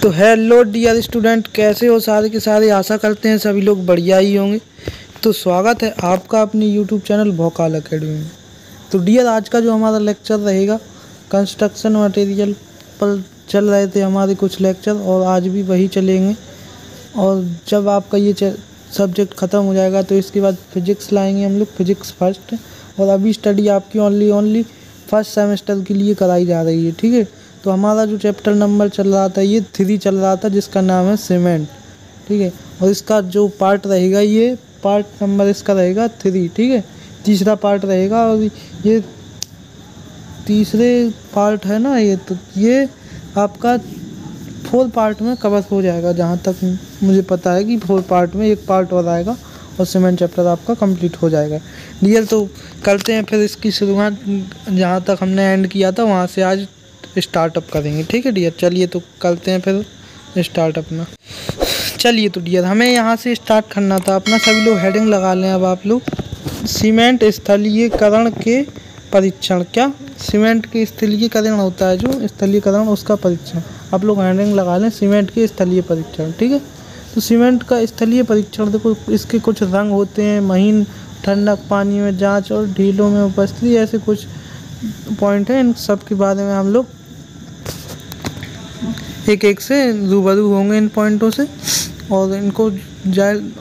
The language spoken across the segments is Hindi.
तो हेलो डियर स्टूडेंट, कैसे हो सारे के सारे। आशा करते हैं सभी लोग बढ़िया ही होंगे। तो स्वागत है आपका अपने यूट्यूब चैनल भोकाल एकेडमी में। तो डियर, आज का जो हमारा लेक्चर रहेगा, कंस्ट्रक्शन मटेरियल पर चल रहे थे हमारे कुछ लेक्चर और आज भी वही चलेंगे। और जब आपका ये सब्जेक्ट ख़त्म हो जाएगा तो इसके बाद फिजिक्स लाएंगे हम लोग, फिजिक्स फर्स्ट। और अभी स्टडी आपकी ओनली फर्स्ट सेमेस्टर के लिए कराई जा रही है, ठीक है। तो हमारा जो चैप्टर नंबर चल रहा था ये 3 चल रहा था, जिसका नाम है सीमेंट, ठीक है। और इसका जो पार्ट रहेगा, ये पार्ट नंबर इसका रहेगा 3, ठीक है। तीसरा पार्ट रहेगा और ये तीसरे पार्ट है ना ये, तो ये आपका 4 पार्ट में कवर हो जाएगा। जहाँ तक मुझे पता है कि 4 पार्ट में एक पार्ट और आएगा और सीमेंट चैप्टर आपका कंप्लीट हो जाएगा। डियर, तो करते हैं फिर इसकी शुरुआत। जहाँ तक हमने एंड किया था वहाँ से आज स्टार्टअप करेंगे, ठीक है डियर। चलिए तो करते हैं फिर स्टार्ट अपना। चलिए तो डियर, हमें यहाँ से स्टार्ट करना था अपना। सभी लोग हेडिंग लगा लें अब आप लोग। सीमेंट स्थलीयकरण के परीक्षण। क्या सीमेंट के स्थलीयकरण होता है, जो स्थलीयकरण उसका परीक्षण। आप लोग हेडिंग लगा लें, सीमेंट के स्थलीय परीक्षण, ठीक है। तो सीमेंट का स्थलीय परीक्षण, देखो इसके कुछ रंग होते हैं: महीन, ठंडक, पानी में जांच और ढीलों में उपस्थिति। ऐसे कुछ पॉइंट हैं, इन सब के बारे में हम लोग एक से रूबरू होंगे इन पॉइंटों से। और इनको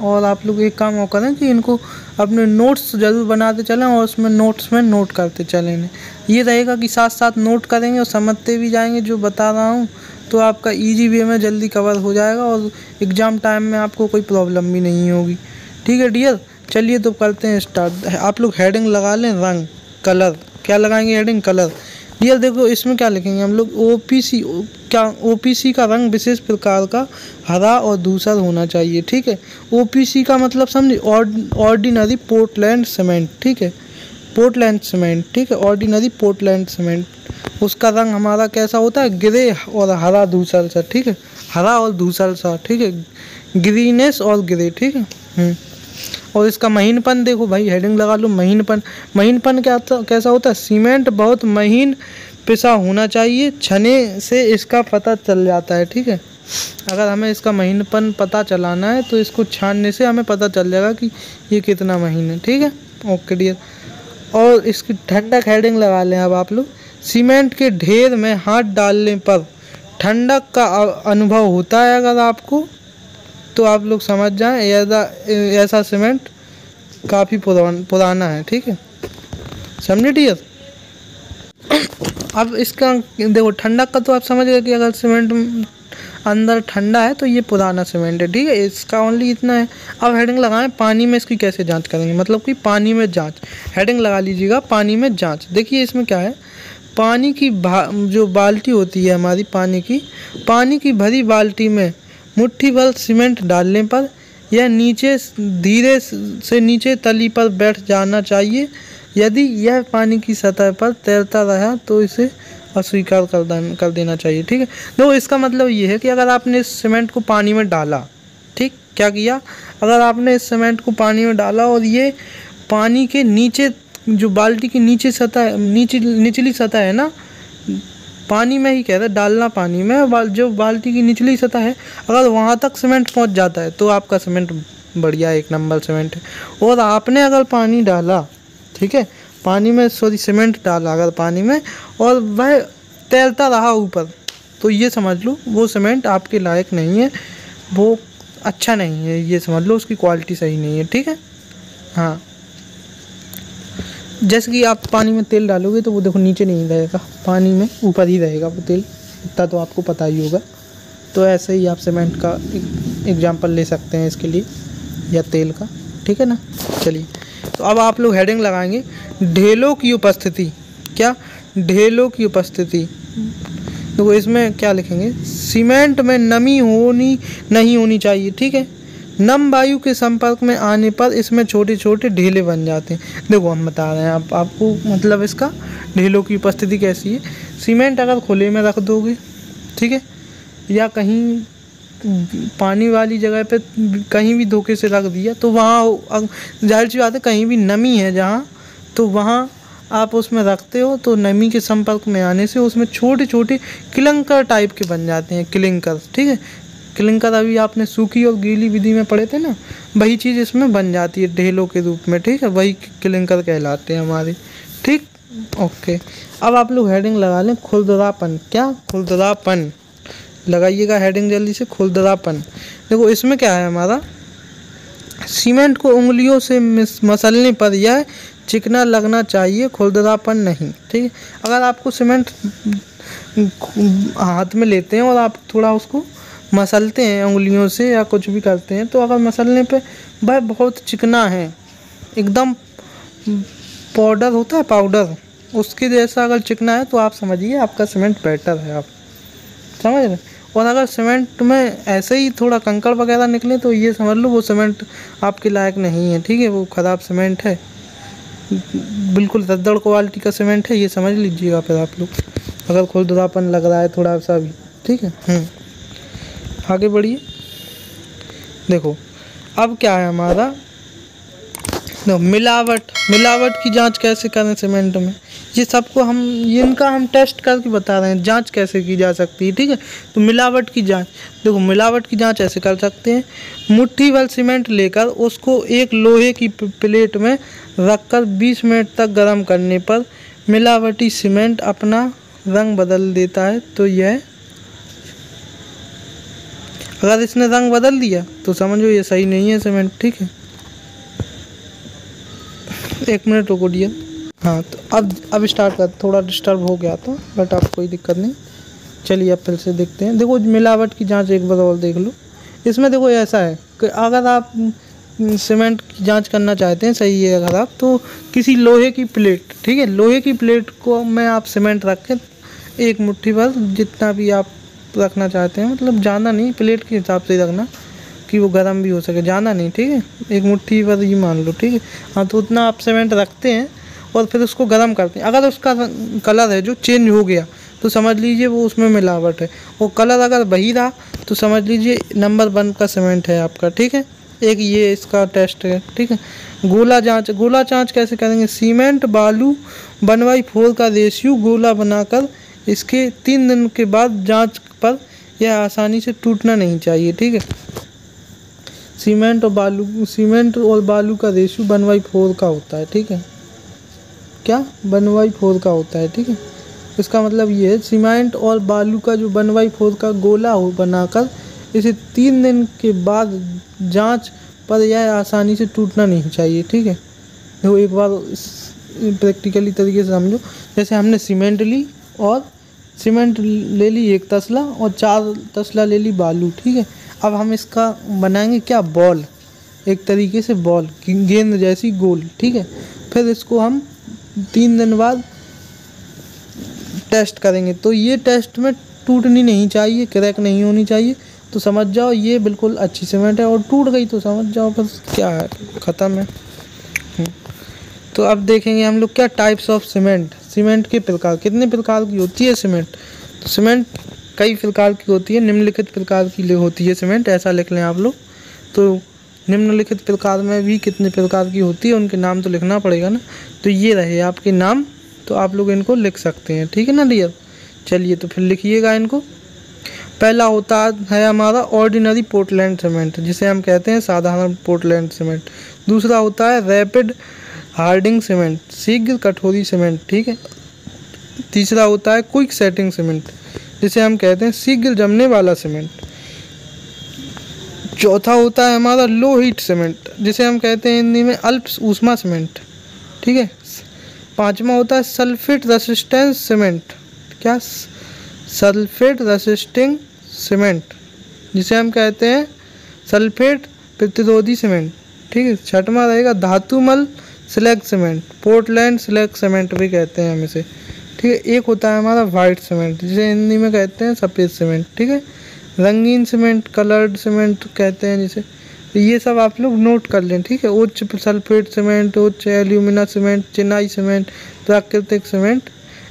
और आप लोग एक काम और करें कि इनको अपने नोट्स ज़रूर बनाते चलें और उसमें नोट्स में नोट करते चलें। ये रहेगा कि साथ साथ नोट करेंगे और समझते भी जाएंगे जो बता रहा हूँ, तो आपका इजी वे में जल्दी कवर हो जाएगा और एग्ज़ाम टाइम में आपको कोई प्रॉब्लम भी नहीं होगी, ठीक है डियर। चलिए तो करते हैं स्टार्ट। आप लोग हेडिंग लगा लें रंग, कलर। क्या लगाएंगे हेडिंग? कलर। डियर देखो, इसमें क्या लिखेंगे हम लोग? ओपीसी का रंग विशेष प्रकार का हरा और धूसर होना चाहिए, ठीक है। ओपीसी का मतलब समझे, ऑर्डिनरी पोर्टलैंड सीमेंट, ठीक है। पोर्टलैंड सीमेंट, ठीक है, ऑर्डिनरी पोर्टलैंड सीमेंट। उसका रंग हमारा कैसा होता है? ग्रे और हरा धूसर सा, ठीक है। हरा और धूसर सा, ठीक है। ग्रीनेस और ग्रे, ठीक है। और इसका महीनपन देखो भाई, हेडिंग लगा लो महीनपन कैसा होता है? सीमेंट बहुत महीन पिसा होना चाहिए, छने से इसका पता चल जाता है, ठीक है। अगर हमें इसका महीनपन पता चलाना है तो इसको छानने से हमें पता चल जाएगा कि ये कितना महीन है, ठीक है। Okay dear. और इसकी ठंडक हेडिंग लगा लें अब आप लोग। सीमेंट के ढेर में हाथ डालने पर ठंडक का अनुभव होता है अगर आपको, तो आप लोग समझ जाएं ऐसा सीमेंट काफ़ी पुराना है, ठीक है। समझे डियर? अब इसका देखो ठंडक का तो आप समझ गए कि अगर सीमेंट अंदर ठंडा है तो ये पुराना सीमेंट है, ठीक है। इसका ओनली इतना है। अब हेडिंग लगाएं पानी में इसकी कैसे जांच करेंगे, मतलब कि पानी में जांच। हेडिंग लगा लीजिएगा पानी में जांच। देखिए इसमें क्या है, पानी की जो बाल्टी होती है हमारी, पानी की भरी बाल्टी में मुट्ठी भर सीमेंट डालने पर यह नीचे धीरे से नीचे तली पर बैठ जाना चाहिए। यदि यह पानी की सतह पर तैरता रहा तो इसे अस्वीकार कर देना चाहिए, ठीक है। देखो इसका मतलब ये है कि अगर आपने इस सीमेंट को पानी में डाला, ठीक, क्या किया, अगर आपने इस सीमेंट को पानी में डाला और ये पानी के नीचे, जो बाल्टी की नीचे सतह, निचली सतह है ना, पानी में ही कह रहे डालना पानी में, जो बाल्टी की निचली सतह है, अगर वहाँ तक सीमेंट पहुँच जाता है तो आपका सीमेंट बढ़िया एक नंबर सीमेंट है। और आपने अगर पानी डाला, ठीक है, पानी में सीमेंट डाला अगर पानी में और वह तैरता रहा ऊपर, तो ये समझ लो वो सीमेंट आपके लायक नहीं है, वो अच्छा नहीं है, ये समझ लो उसकी क्वालिटी सही नहीं है, ठीक है। हाँ, जैसे कि आप पानी में तेल डालोगे तो वो देखो नीचे नहीं रहेगा, पानी में ऊपर ही रहेगा वो तेल, इतना तो आपको पता ही होगा। तो ऐसे ही आप सीमेंट का एग्जांपल ले सकते हैं इसके लिए, या तेल का, ठीक है ना। चलिए तो अब आप लोग हेडिंग लगाएंगे ढेलों की उपस्थिति। क्या? ढेलों की उपस्थिति। तो इसमें क्या लिखेंगे? सीमेंट में नमी नहीं होनी चाहिए, ठीक है। नम वायु के संपर्क में आने पर इसमें छोटे छोटे ढेले बन जाते हैं। देखो हम बता रहे हैं आपको, मतलब इसका ढेलों की उपस्थिति कैसी है। सीमेंट अगर खुले में रख दोगे, ठीक है, या कहीं पानी वाली जगह पे कहीं भी धोखे से रख दिया, तो वहाँ जाहिर सी बात है कहीं भी नमी है जहाँ, तो वहाँ आप उसमें रखते हो तो नमी के संपर्क में आने से उसमें छोटे छोटे क्लिंकर टाइप के बन जाते हैं, क्लिंकर। ठीक है, क्लिंकर अभी आपने सूखी और गीली विधि में पढ़े थे ना, वही चीज़ इसमें बन जाती है ढेलों के रूप में। ठीक है, वही क्लिंकर कहलाते हैं हमारे। ठीक, ओके। अब आप लोग हेडिंग लगा लें, खुरदरापन। क्या? खुरदरापन लगाइएगा हेडिंग जल्दी से, खुरदरापन। देखो इसमें क्या है हमारा, सीमेंट को उंगलियों से मसलने पर यह चिकना लगना चाहिए, खुरदरापन नहीं। ठीक है, अगर आपको सीमेंट हाथ में लेते हैं और आप थोड़ा उसको मसलते हैं उंगलियों से या कुछ भी करते हैं, तो अगर मसलने पे वह बहुत चिकना है, एकदम पाउडर होता है, पाउडर, उसके जैसा अगर चिकना है, तो आप समझिए आपका सीमेंट बेटर है। आप समझ रहे? और अगर सीमेंट में ऐसे ही थोड़ा कंकड़ वगैरह निकले तो ये समझ लो वो सीमेंट आपके लायक नहीं है। ठीक है, वो ख़राब सीमेंट है, बिल्कुल रद्दड़ क्वालिटी का सीमेंट है, ये समझ लीजिएगा फिर आप लोग, अगर खुरदरापन लग रहा है थोड़ा सा भी। ठीक है, आगे बढ़िए। देखो अब क्या है हमारा, देखो मिलावट की जांच कैसे करें सीमेंट में, ये सबको हम इनका हम टेस्ट करके बता रहे हैं, जांच कैसे की जा सकती है। ठीक है, तो मिलावट की जांच, देखो मिलावट की जांच ऐसे कर सकते हैं, मुट्ठी भर सीमेंट लेकर उसको एक लोहे की प्लेट में रखकर 20 मिनट तक गर्म करने पर मिलावटी सीमेंट अपना रंग बदल देता है, तो यह, अगर इसने रंग बदल दिया तो समझो ये सही नहीं है सीमेंट। ठीक है, एक मिनट रुको डियर। हाँ, तो अब स्टार्ट कर, थोड़ा डिस्टर्ब हो गया था बट आप कोई दिक्कत नहीं। चलिए अब फिर से देखते हैं। देखो मिलावट की जांच एक बार और देख लो। इसमें देखो ऐसा है कि अगर आप सीमेंट की जांच करना चाहते हैं, सही है, अगर आप तो किसी लोहे की प्लेट, ठीक है, लोहे की प्लेट को में आप सीमेंट रखें, एक मुट्ठी भर, जितना भी आप रखना चाहते हैं, मतलब ज़्यादा नहीं, प्लेट के हिसाब से ही रखना कि वो गर्म भी हो सके, ज़्यादा नहीं। ठीक है, एक मुट्ठी भर ही मान लो। ठीक है, हाँ, तो उतना आप सीमेंट रखते हैं और फिर उसको गर्म करते हैं। अगर उसका कलर है जो चेंज हो गया तो समझ लीजिए वो उसमें मिलावट है, वो कलर अगर वही रहा तो समझ लीजिए नंबर 1 का सीमेंट है आपका। ठीक है, एक ये इसका टेस्ट है। ठीक है, गोला जांच कैसे करेंगे, सीमेंट बालू बनवाई 4 का रेशियो गोला बनाकर इसके 3 दिन के बाद जांच पर यह आसानी से टूटना नहीं चाहिए। ठीक है, सीमेंट और बालू का रेशियो 1/4 का होता है। ठीक है, क्या 1/4 का होता है। ठीक है, इसका मतलब ये है सीमेंट और बालू का जो 1/4 का गोला हो बनाकर इसे 3 दिन के बाद जांच पर यह आसानी से टूटना नहीं चाहिए। ठीक है, देखो एक बार प्रैक्टिकली तरीके से समझो। जैसे हमने सीमेंट ले ली 1 तसला और 4 तसला ले ली बालू। ठीक है, अब हम इसका बनाएंगे क्या, बॉल, एक तरीके से बॉल, गेंद जैसी गोल। ठीक है, फिर इसको हम 3 दिन बाद टेस्ट करेंगे, तो ये टेस्ट में टूटनी नहीं चाहिए, क्रैक नहीं होनी चाहिए, तो समझ जाओ ये बिल्कुल अच्छी सीमेंट है। और टूट गई तो समझ जाओ बस क्या है, ख़त्म है। तो अब देखेंगे हम लोग क्या टाइप्स ऑफ सीमेंट के प्रकार, कितने प्रकार की होती है सीमेंट। तो सीमेंट कई प्रकार की होती है, निम्नलिखित प्रकार की होती है सीमेंट, ऐसा लिख लें आप लोग। तो निम्नलिखित प्रकार में भी कितने प्रकार की होती है, उनके नाम तो लिखना पड़ेगा ना, तो ये रहे आपके नाम, तो आप लोग इनको लिख सकते हैं। ठीक है ना डियर, चलिए तो फिर लिखिएगा इनको। पहला होता है हमारा ऑर्डिनरी पोर्टलैंड सीमेंट, जिसे हम कहते हैं साधारण पोर्टलैंड सीमेंट। दूसरा होता है रैपिड हार्डिंग सीमेंट, शीघ्र कठोरी सीमेंट। ठीक है, तीसरा होता है क्विक सेटिंग सीमेंट, जिसे हम कहते हैं शीघ्र जमने वाला सीमेंट। चौथा होता है हमारा लो हीट सीमेंट, जिसे हम कहते हैं हिंदी में अल्प ऊष्मा सीमेंट। ठीक है, पांचवा होता है सल्फेट रेसिस्टेंस सीमेंट, क्या, सल्फेट रेसिस्टिंग सीमेंट, जिसे हम कहते हैं सल्फेट प्रतिरोधी सीमेंट। ठीक है, छठवां रहेगा धातुमल slag cement, Portland slag cement भी कहते हैं हम इसे। ठीक है, एक होता है हमारा वाइट सीमेंट, जिसे हिंदी में कहते हैं सफ़ेद सीमेंट। ठीक है, रंगीन सीमेंट, कलर्ड सीमेंट कहते हैं जिसे, तो ये सब आप लोग नोट कर लें। ठीक है, उच्च सल्फेट सीमेंट, उच्च एल्यूमिना सीमेंट, चिनाई सीमेंट, प्राकृतिक सीमेंट,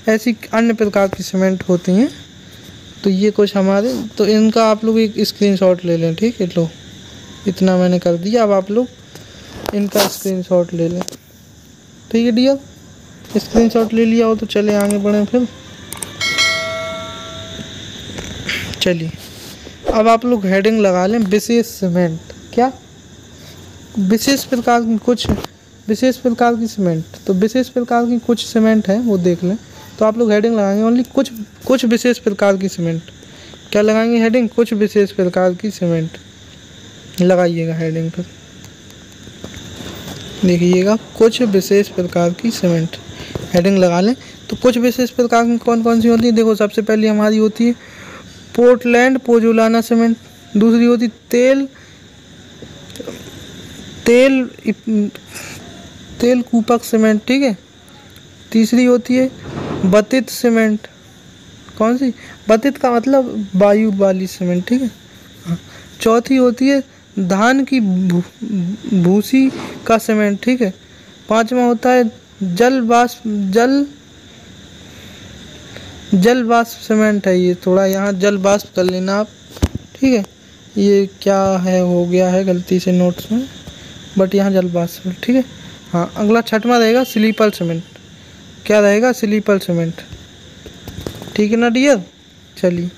ऐसी अन्य प्रकार की सीमेंट होती हैं। तो ये कुछ हमारे, तो इनका आप लोग एक स्क्रीनशॉट ले लें। ठीक है, लो इतना मैंने कर दिया, अब आप लोग इनका स्क्रीनशॉट ले लें। ठीक है डियर, स्क्रीनशॉट ले लिया हो तो चले आगे बढ़ें फिर। चलिए अब आप लोग हेडिंग लगा लें विशेष सीमेंट। क्या विशेष प्रकार की सीमेंट, तो विशेष प्रकार की कुछ सीमेंट है वो देख लें। तो आप लोग हेडिंग लगाएंगे ओनली कुछ विशेष प्रकार की सीमेंट। क्या लगाएंगे हेडिंग? कुछ विशेष प्रकार की सीमेंट लगाइएगा हेडिंग पर। देखिएगा कुछ विशेष प्रकार की सीमेंट हेडिंग लगा लें। तो कुछ विशेष प्रकार की कौन कौन सी होती है? देखो सबसे पहले हमारी होती है पोर्टलैंड पोजोलाना सीमेंट, दूसरी होती तेल कूपक सीमेंट, ठीक है। तीसरी होती है बतित सीमेंट। कौन सी? बतित का मतलब वायु वाली सीमेंट, ठीक है। हाँ। चौथी होती है धान की भूसी का सीमेंट, ठीक है। पांचवा होता है जल वाष्प सीमेंट है। ये थोड़ा यहाँ जल वाष्प कर लेना आप, ठीक है। ये क्या है, हो गया है गलती से नोट्स में, बट यहाँ जल वाष्प, ठीक है। हाँ, अगला छठवां रहेगा स्लीपर सीमेंट। क्या रहेगा? स्लीपर सीमेंट, ठीक है ना डियर। चलिए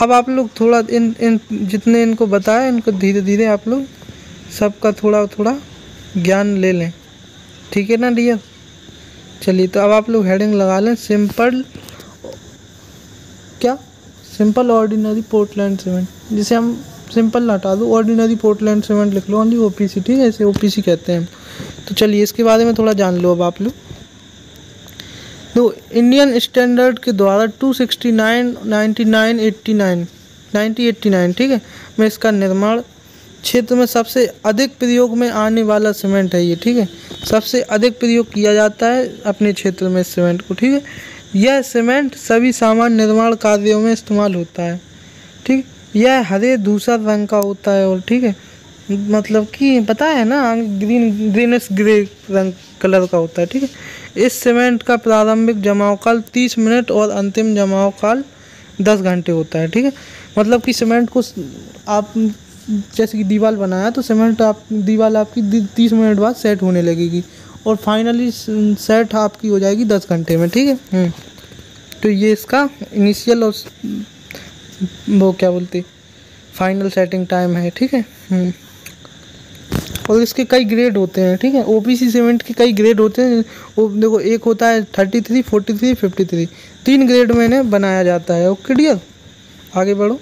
अब आप लोग थोड़ा इन जितने इनको बताया इनको धीरे धीरे आप लोग सबका थोड़ा थोड़ा ज्ञान ले लें, ठीक है ना डियर। चलिए तो अब आप लोग हेडिंग लगा लें सिंपल ऑर्डिनरी पोर्टलैंड सीमेंट। जिसे हम सिंपल हटा दो, ऑर्डिनरी पोर्टलैंड सीमेंट लिख लो, ओनली ओपीसी, ठीक है। इसे ओपीसी कहते हैं। तो चलिए इसके बारे में थोड़ा जान लो अब आप लोग। तो इंडियन स्टैंडर्ड के द्वारा 269, 99, 89, 1989, ठीक है, में इसका निर्माण क्षेत्र में सबसे अधिक प्रयोग में आने वाला सीमेंट है ये, ठीक है। सबसे अधिक प्रयोग किया जाता है अपने क्षेत्र में इस सीमेंट को, ठीक है। यह सीमेंट सभी सामान्य निर्माण कार्यों में इस्तेमाल होता है, ठीक। यह हरे धूसर रंग का होता है और, ठीक है, मतलब कि पता है ना, ग्रीनिश ग्रे रंग कलर का होता है, ठीक है। इस सीमेंट का प्रारंभिक जमाव काल 30 मिनट और अंतिम जमाव काल 10 घंटे होता है, ठीक है। मतलब कि सीमेंट को आप जैसे कि दीवार बनाया तो सीमेंट दीवार आपकी 30 मिनट बाद सेट होने लगेगी और फाइनली सेट आपकी हो जाएगी 10 घंटे में, ठीक है। तो ये इसका इनिशियल और वो क्या बोलते फाइनल सेटिंग टाइम है, ठीक है। और इसके कई ग्रेड होते हैं, ठीक है। ओपीसी सीमेंट के कई ग्रेड होते हैं। वो देखो एक होता है 33, 43, 53, 3 ग्रेड में इन्हें बनाया जाता है। ओके डियर, आगे बढ़ो।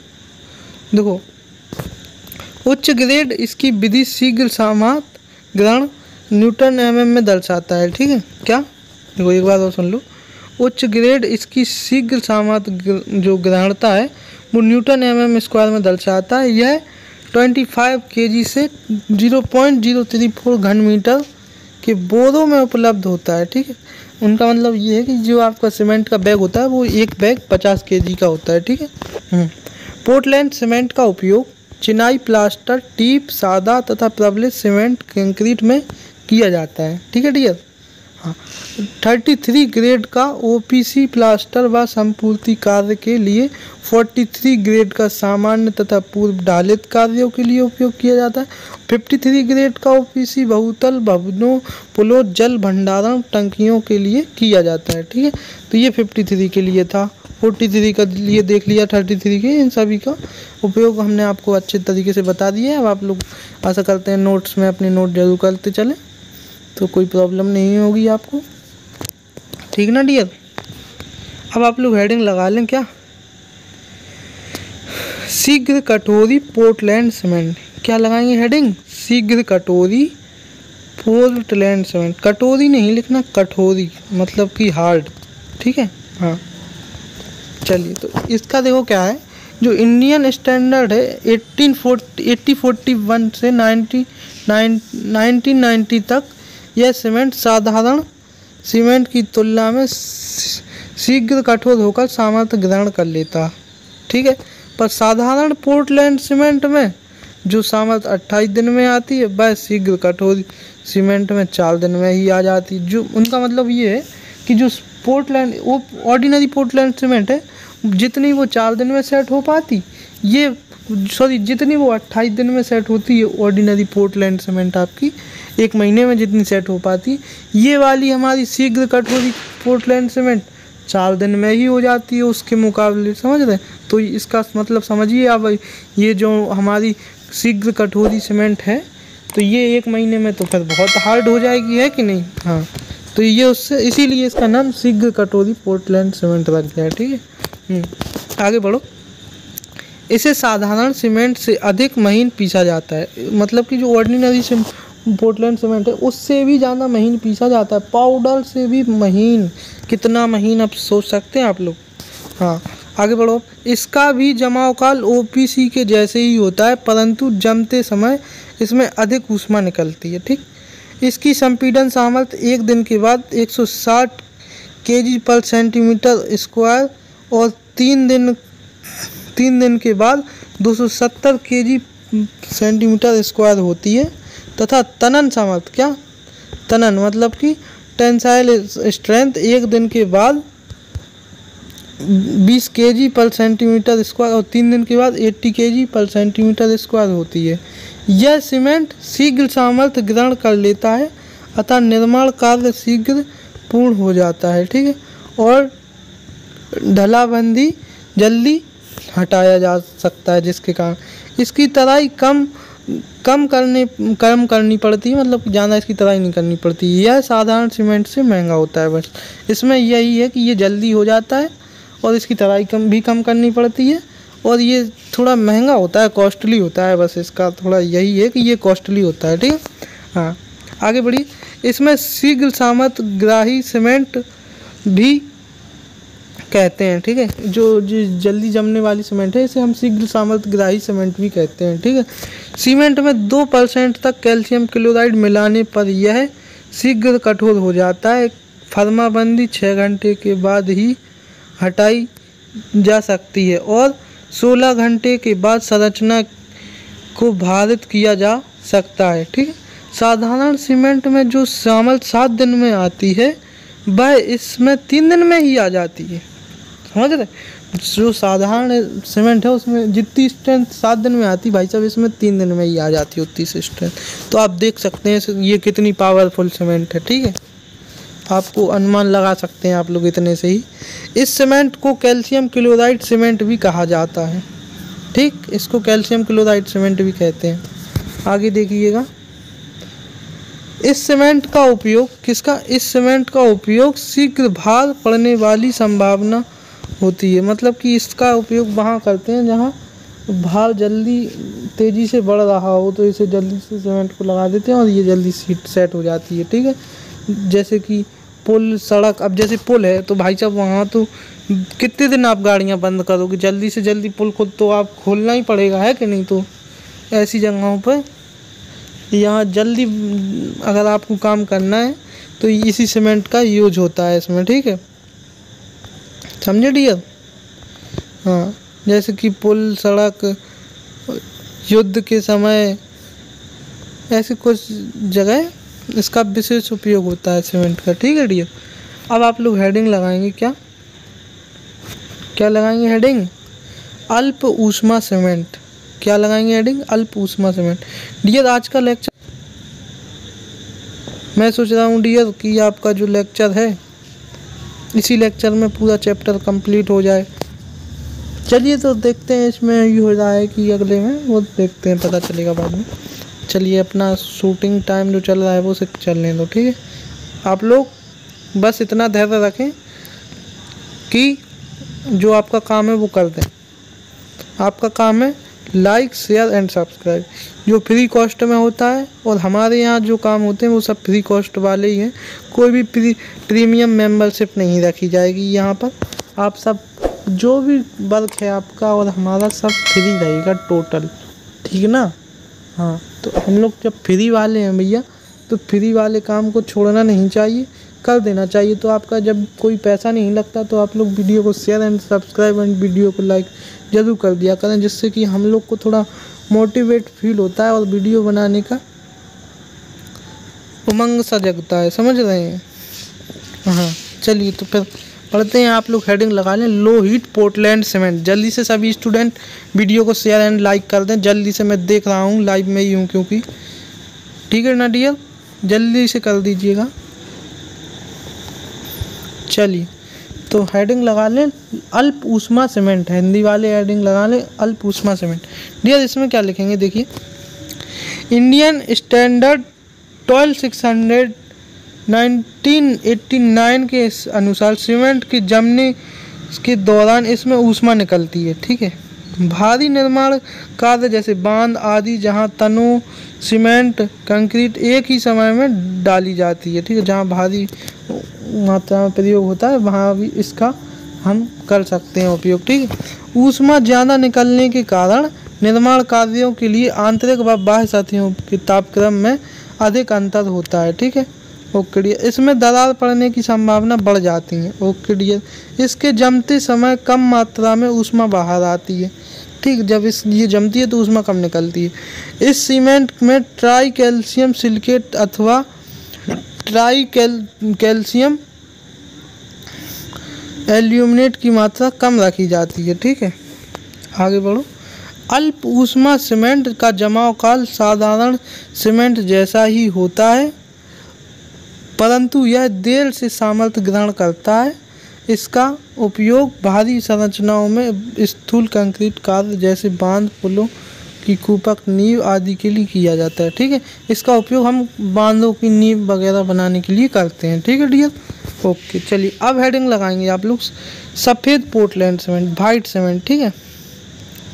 देखो उच्च ग्रेड इसकी विधि शीघ्र सामात ग्रहण न्यूटन mm में दर्शाता है, ठीक है। क्या? देखो एक बार और सुन लो। उच्च ग्रेड इसकी शीघ्र सामात जो ग्रहणता है वो न्यूटन mm² में दर्शाता है। यह 25 kg से 0.034 घन मीटर के बोरों में उपलब्ध होता है, ठीक है। उनका मतलब ये है कि जो आपका सीमेंट का बैग होता है वो एक बैग 50 kg का होता है, ठीक है। पोर्टलैंड सीमेंट का उपयोग चिनाई, प्लास्टर, टीप, सादा तथा प्रबलित सीमेंट कंक्रीट में किया जाता है, ठीक है डियर। हाँ, 33 ग्रेड का ओपीसी प्लास्टर व संपूर्ति कार्य के लिए, 43 ग्रेड का सामान्य तथा पूर्व ढालित कार्यों के लिए उपयोग किया जाता है। 53 ग्रेड का ओपीसी बहुतल भवनों, पुलों, जल भंडारण टंकियों के लिए किया जाता है, ठीक है। तो ये 53 के लिए था। 43 का लिए देख लिया, 33 के, इन सभी का उपयोग हमने आपको अच्छे तरीके से बता दिया है। अब आप लोग आशा करते हैं नोट्स में अपने नोट जरूर करते चलें, तो कोई प्रॉब्लम नहीं होगी आपको, ठीक ना डियर। अब आप लोग हेडिंग लगा लें क्या, शीघ्र कटोरी पोर्टलैंड सीमेंट। क्या लगाएंगे हेडिंग? शीघ्र कटोरी पोर्टलैंड सीमेंट। कटोरी नहीं लिखना, कठोरी मतलब कि हार्ड, ठीक है। हाँ चलिए, तो इसका देखो क्या है, जो इंडियन स्टैंडर्ड है 1841 से 1990 तक, यह सीमेंट साधारण सीमेंट की तुलना में शीघ्र कठोर होकर सामर्थ्य ग्रहण कर लेता, ठीक है। पर साधारण पोर्टलैंड सीमेंट में जो सामर्थ्य 28 दिन में आती है, वह शीघ्र कठोर सीमेंट में 4 दिन में ही आ जाती। जो उनका मतलब ये है कि जो पोर्टलैंड वो ऑर्डिनरी पोर्टलैंड सीमेंट है, जितनी वो 4 दिन में सेट हो पाती, ये सॉरी जितनी वो 28 दिन में सेट होती है ऑर्डिनरी पोर्टलैंड सीमेंट आपकी 1 महीने में जितनी सेट हो पाती, ये वाली हमारी शीघ्र कठोरी पोर्टलैंड सीमेंट 4 दिन में ही हो जाती है उसके मुकाबले, समझ रहे हैं। तो इसका मतलब समझिए आप, ये जो हमारी शीघ्र कठोरी सीमेंट है तो ये 1 महीने में तो फिर बहुत हार्ड हो जाएगी, है कि नहीं। हाँ, तो ये उससे इसीलिए इसका नाम शीघ्र कठोरी पोर्टलैंड सीमेंट रख गया, ठीक है। आगे बढ़ो। इसे साधारण सीमेंट से अधिक महीन पीसा जाता है, मतलब कि जो ऑर्डिनरी पोर्टलैंड सीमेंट है उससे भी ज़्यादा महीन पीसा जाता है, पाउडर से भी महीन। कितना महीन आप सोच सकते हैं आप लोग। हाँ, आगे बढ़ो। इसका भी जमाव काल OPC के जैसे ही होता है, परंतु जमते समय इसमें अधिक ऊष्मा निकलती है, ठीक। इसकी संपीड़न सामर्थ्य 1 दिन के बाद 160 kg/cm² और 3 दिन के बाद 270 kg/cm² होती है, तथा तनन सामर्थ्य, क्या तनन मतलब कि टेंसाइल स्ट्रेंथ 1 दिन के बाद 20 kg/cm² और 3 दिन के बाद 80 kg/cm² होती है। यह सीमेंट शीघ्र सामर्थ्य ग्रहण कर लेता है, अतः निर्माण कार्य शीघ्र पूर्ण हो जाता है, ठीक है। और ढलाबंदी जल्दी हटाया जा सकता है, जिसके कारण इसकी तराई कम करनी पड़ती है, मतलब ज़्यादा इसकी तराई नहीं करनी पड़ती। यह साधारण सीमेंट से महंगा होता है, बस इसमें यही है कि ये जल्दी हो जाता है और इसकी तराई कम करनी पड़ती है, और ये थोड़ा महंगा होता है, कॉस्टली होता है, बस इसका थोड़ा यही है कि ये कॉस्टली होता है, ठीक है। हाँ, आगे बढ़िए। इसमें शीघ्र सामर्थ्य ग्राही सीमेंट भी कहते हैं, ठीक है। जो जल्दी जमने वाली सीमेंट है इसे हम शीघ्र सामर्थ्य ग्राही सीमेंट भी कहते हैं, ठीक है। सीमेंट में 2% तक कैल्शियम क्लोराइड मिलाने पर यह शीघ्र कठोर हो जाता है। फर्माबंदी 6 घंटे के बाद ही हटाई जा सकती है और 16 घंटे के बाद संरचना को भारित किया जा सकता है, ठीक है। साधारण सीमेंट में जो सामर्थ्य 7 दिन में आती है वह इसमें 3 दिन में ही आ जाती है, समझ रहे। जो साधारण सीमेंट है उसमें जितनी स्ट्रेंथ 7 दिन में आती, भाई साहब इसमें 3 दिन में ही आ जाती है उतनी स्ट्रेंथ। तो आप देख सकते हैं ये कितनी पावरफुल सीमेंट है, ठीक है। आपको अनुमान लगा सकते हैं आप लोग इतने से ही। इस सीमेंट को कैल्शियम क्लोराइड सीमेंट भी कहा जाता है, ठीक। इसको कैल्शियम क्लोराइड सीमेंट भी कहते हैं। आगे देखिएगा। इस सीमेंट का उपयोग इस सीमेंट का उपयोग शीघ्र भार पड़ने वाली संभावना होती है, मतलब कि इसका उपयोग वहाँ करते हैं जहाँ भार जल्दी तेज़ी से बढ़ रहा हो, तो इसे जल्दी से सीमेंट को लगा देते हैं और ये जल्दी सेट हो जाती है, ठीक है। जैसे कि पुल, सड़क, अब जैसे पुल है तो भाई साहब वहाँ तो कितने दिन आप गाड़ियाँ बंद करोगे, जल्दी से जल्दी पुल को तो आप खोलना ही पड़ेगा, है कि नहीं। तो ऐसी जगहों पर यहाँ जल्दी अगर आपको काम करना है तो इसी सीमेंट का यूज होता है इसमें, ठीक है, समझे डियर। हाँ, जैसे कि पुल, सड़क, युद्ध के समय, ऐसी कुछ जगह इसका विशेष उपयोग होता है सीमेंट का, ठीक है डियर। अब आप लोग हेडिंग लगाएंगे, क्या लगाएंगे हेडिंग? अल्प ऊष्मा सीमेंट। क्या लगाएंगे हेडिंग? अल्प ऊष्मा सीमेंट। डियर आज का लेक्चर मैं सोच रहा हूँ डियर कि आपका जो लेक्चर है इसी लेक्चर में पूरा चैप्टर कंप्लीट हो जाए। चलिए तो देखते हैं, इसमें ये हो रहा है कि अगले में वो देखते हैं, पता चलेगा बाद में। चलिए अपना शूटिंग टाइम जो चल रहा है वो से चलने दो, ठीक है। आप लोग बस इतना धैर्य रखें कि जो आपका काम है वो कर दें। आपका काम है लाइक, शेयर एंड सब्सक्राइब, जो फ्री कॉस्ट में होता है। और हमारे यहाँ जो काम होते हैं वो सब फ्री कॉस्ट वाले ही हैं, कोई भी प्रीमियम मेंबरशिप नहीं रखी जाएगी यहाँ पर। आप सब जो भी वर्क है आपका और हमारा सब फ्री रहेगा टोटल, ठीक है ना। हाँ, तो हम लोग जब फ्री वाले हैं भैया, तो फ्री वाले काम को छोड़ना नहीं चाहिए, कर देना चाहिए। तो आपका जब कोई पैसा नहीं लगता तो आप लोग वीडियो को share and subscribe and video को लाइक ज़रूर कर दिया करें, जिससे कि हम लोग को थोड़ा मोटिवेट फील होता है और वीडियो बनाने का उमंग सा जगता है, समझ रहे हैं। हाँ, चलिए तो फिर पढ़ते हैं। आप लोग हेडिंग लगा लें, लो हीट पोर्टलैंड सीमेंट। जल्दी से सभी स्टूडेंट वीडियो को शेयर एंड लाइक कर दें, जल्दी से, मैं देख रहा हूँ लाइव में ही हूँ क्योंकि, ठीक है ना डियर, जल्दी से कर दीजिएगा। चलिए तो हेडिंग लगा लें अल्प ऊष्मा सीमेंट, हिंदी वाले हेडिंग लगा लें अल्प ऊष्मा सीमेंट। डियर इसमें क्या लिखेंगे, देखिए, इंडियन स्टैंडर्ड 12600 1989 के अनुसार सीमेंट के जमने के दौरान इसमें ऊष्मा निकलती है, ठीक है। भारी निर्माण कार्य जैसे बांध आदि जहां तनों सीमेंट कंक्रीट एक ही समय में डाली जाती है, ठीक है, जहां भारी मात्रा में प्रयोग होता है वहां भी इसका हम कर सकते हैं उपयोग, ठीक है। ऊष्मा ज़्यादा निकलने के कारण निर्माण कार्यों के लिए आंतरिक व बाह्य सतहों के तापक्रम में अधिक अंतर होता है, ठीक है। ओके डियर, इसमें दरार पड़ने की संभावना बढ़ जाती है। ओके डियर, इसके जमते समय कम मात्रा में ऊष्मा बाहर आती है, ठीक, जब ये जमती है तो ऊष्मा कम निकलती है। इस सीमेंट में ट्राई कैल्शियम सिलिकेट अथवा ट्राई कैल्शियम एल्यूमिनेट की मात्रा कम रखी जाती है, ठीक है। आगे बढ़ो। अल्प ऊष्मा सीमेंट का जमाव काल साधारण सीमेंट जैसा ही होता है, परंतु यह देर से सामर्थ्य ग्रहण करता है। इसका उपयोग भारी संरचनाओं में स्थूल कंक्रीट कार्य जैसे बांध, पुलों की कूपक नींव आदि के लिए किया जाता है, ठीक है। इसका उपयोग हम बांधों की नींव वगैरह बनाने के लिए करते हैं, ठीक है डियर। ओके चलिए अब हेडिंग लगाएंगे आप लोग सफ़ेद पोर्टलैंड सीमेंट, वाइट सीमेंट, ठीक है।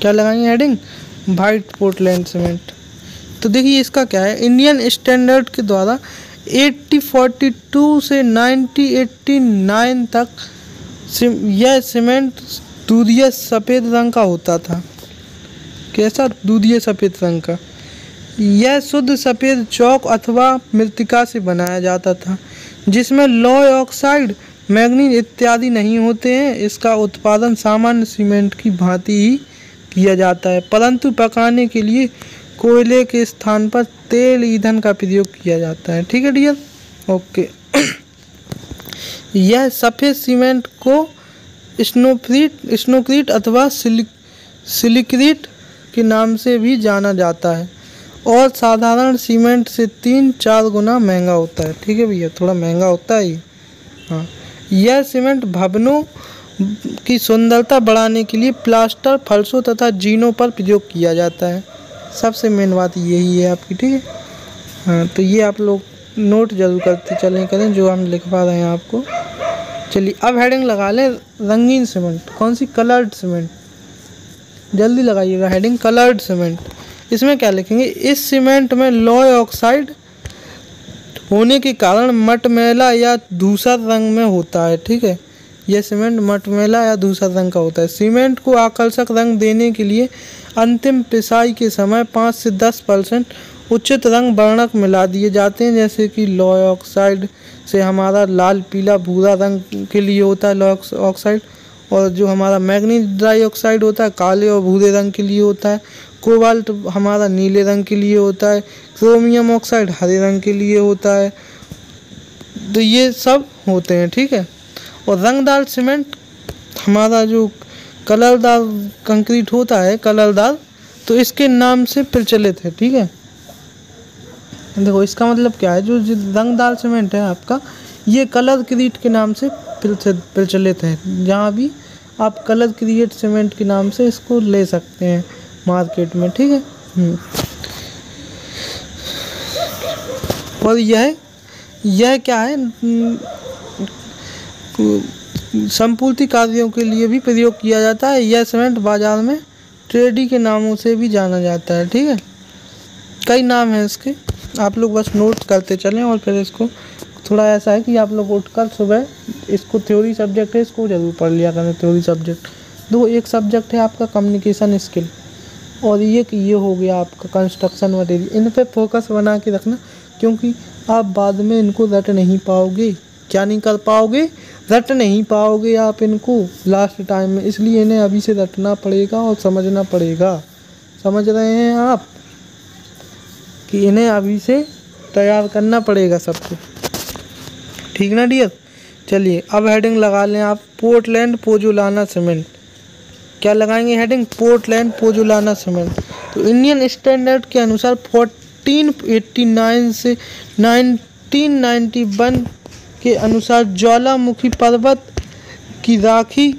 क्या लगाएंगे हेडिंग, वाइट पोर्टलैंड सीमेंट। तो देखिए इसका क्या है, इंडियन स्टैंडर्ड के द्वारा 8042 से 1989 तक यह सीमेंट दूधिया सफ़ेद रंग का होता था। कैसा, दूधिया सफ़ेद रंग का। यह शुद्ध सफ़ेद चौक अथवा मृत्तिका से बनाया जाता था जिसमें लौह ऑक्साइड, मैग्नीज इत्यादि नहीं होते हैं। इसका उत्पादन सामान्य सीमेंट की भांति ही किया जाता है, परंतु पकाने के लिए कोयले के स्थान पर तेल ईंधन का प्रयोग किया जाता है, ठीक है डियर। ओके यह सफ़ेद सीमेंट को स्नोक्रीट अथवा सिलिक्रीट के नाम से भी जाना जाता है और साधारण सीमेंट से 3-4 गुना महंगा होता है, ठीक है भैया, थोड़ा महंगा होता है ये। हाँ, यह सीमेंट भवनों की सुंदरता बढ़ाने के लिए प्लास्टर, फर्शों तथा जीनों पर प्रयोग किया जाता है। सबसे मेन बात यही है आपकी, ठीक है। हाँ तो ये आप लोग नोट जरूर करते चलें करें जो हम लिखवा रहे हैं आपको। चलिए अब हेडिंग लगा लें रंगीन सीमेंट। कौन सी, कलर्ड सीमेंट। जल्दी लगाइएगा हेडिंग कलर्ड सीमेंट। इसमें क्या लिखेंगे, इस सीमेंट में लौह ऑक्साइड होने के कारण मटमैला या धूसर रंग में होता है, ठीक है। यह सीमेंट मटमैला या धूसर रंग का होता है। सीमेंट को आकर्षक रंग देने के लिए अंतिम पिसाई के समय 5 से 10% उचित रंग वर्णक मिला दिए जाते हैं, जैसे कि लौह ऑक्साइड से हमारा लाल, पीला, भूरा रंग के लिए होता है लौह ऑक्साइड, और जो हमारा मैग्नीज डाइऑक्साइड होता है काले और भूरे रंग के लिए होता है। कोबाल्ट हमारा नीले रंग के लिए होता है। क्रोमियम ऑक्साइड हरे रंग के लिए होता है। तो ये सब होते हैं, ठीक है। और रंगदार सीमेंट हमारा जो कलरदार कंक्रीट होता है, कलरदार, तो इसके नाम से प्रचलित है, ठीक है। देखो इसका मतलब क्या है, जो रंगदार सीमेंट है आपका, ये कलर क्रीट के नाम से प्रचलित है। जहाँ भी आप कलर क्रिएट सीमेंट के नाम से इसको ले सकते हैं मार्केट में, ठीक है। और यह क्या है, संपूर्ति कार्यों के लिए भी प्रयोग किया जाता है। यह सीमेंट बाजार में ट्रेडी के नामों से भी जाना जाता है, ठीक है। कई नाम हैं इसके, आप लोग बस नोट करते चलें। और फिर इसको थोड़ा ऐसा है कि आप लोग उठकर सुबह, इसको थ्योरी सब्जेक्ट है, इसको जरूर पढ़ लिया करें थ्योरी सब्जेक्ट। दो, एक सब्जेक्ट है आपका कम्युनिकेशन स्किल, और ये हो गया आपका कंस्ट्रक्शन मटेरियल। इन पे फोकस बना के रखना, क्योंकि आप बाद में इनको रट नहीं पाओगे। क्या नहीं कर पाओगे, रट नहीं पाओगे आप इनको लास्ट टाइम में। इसलिए इन्हें अभी से रटना पड़ेगा और समझना पड़ेगा। समझ रहे हैं आप कि इन्हें अभी से तैयार करना पड़ेगा सबको, ठीक ना डियर। चलिए अब हेडिंग लगा लें आप, पोर्टलैंड पोजुलाना सीमेंट। क्या लगाएंगे हेडिंग? Portland pozzolana cement. तो इंडियन स्टैंडर्ड के अनुसार 1489 से 1991 के अनुसार ज्वालामुखी पर्वत की राखी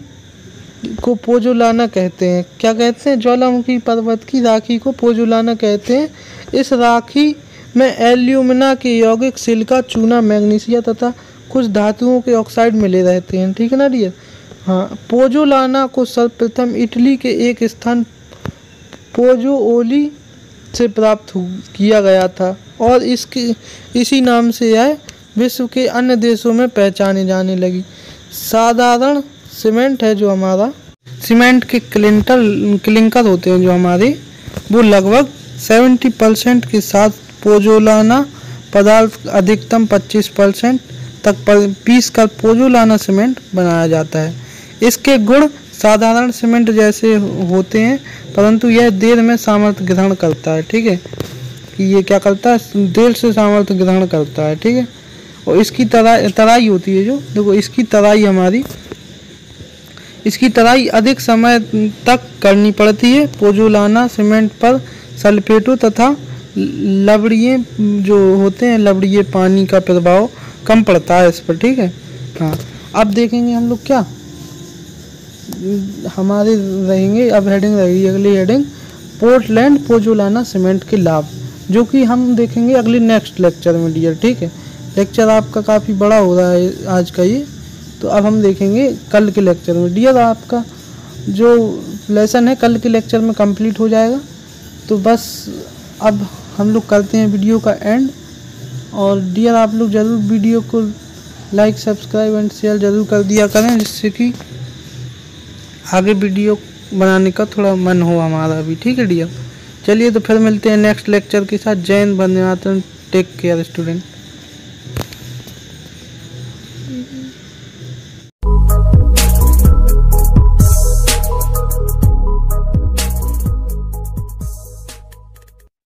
को पोजुलाना कहते हैं। क्या कहते हैं? ज्वालामुखी पर्वत की राखी को पोजुलाना कहते हैं। इस राखी में एल्यूमिना के यौगिक, सिलिका, चूना, मैग्नीशिया तथा कुछ धातुओं के ऑक्साइड मिले रहते हैं। ठीक है ना डियर? हाँ, पोजुलाना को सर्वप्रथम इटली के एक स्थान पोजुओली से प्राप्त किया गया था और इसी नाम से यह विश्व के अन्य देशों में पहचानी जाने लगी। साधारण सीमेंट है जो हमारा, सीमेंट के क्लिंकर होते हैं जो हमारे, वो लगभग 70% के साथ पोजुलाना पदार्थ अधिकतम 25% तक पीस कर पोजुलाना सीमेंट बनाया जाता है। इसके गुण साधारण सीमेंट जैसे होते हैं, परंतु यह देर में सामर्थ्य ग्रहण करता है। ठीक है, कि ये क्या करता है? देर से सामर्थ्य ग्रहण करता है। ठीक है, और इसकी तराई होती है जो, देखो इसकी तराई हमारी, इसकी तराई अधिक समय तक करनी पड़ती है। पोजुलाना सीमेंट पर सल्फेटों तथा लवड़िये जो होते हैं, लवड़िये पानी का प्रभाव कम पड़ता है इस पर। ठीक है, हाँ। अब देखेंगे हम लोग क्या हमारे रहेंगे, अब हेडिंग रहेगी अगली हेडिंग, पोर्टलैंड पोजुलाना सीमेंट के लाभ, जो कि हम देखेंगे अगले नेक्स्ट लेक्चर में डियर। ठीक है, लेक्चर आपका काफ़ी बड़ा हो रहा है आज का ये, तो अब हम देखेंगे कल के लेक्चर में डियर। आपका जो लेसन है कल के लेक्चर में कंप्लीट हो जाएगा। तो बस अब हम लोग करते हैं वीडियो का एंड, और डियर आप लोग ज़रूर वीडियो को लाइक, सब्सक्राइब एंड शेयर ज़रूर कर दिया करें, जिससे कि आगे वीडियो बनाने का थोड़ा मन हो हमारा भी। ठीक है डियर, चलिए तो फिर मिलते हैं नेक्स्ट लेक्चर के साथ। जय Hind, Vande Mataram, take care student.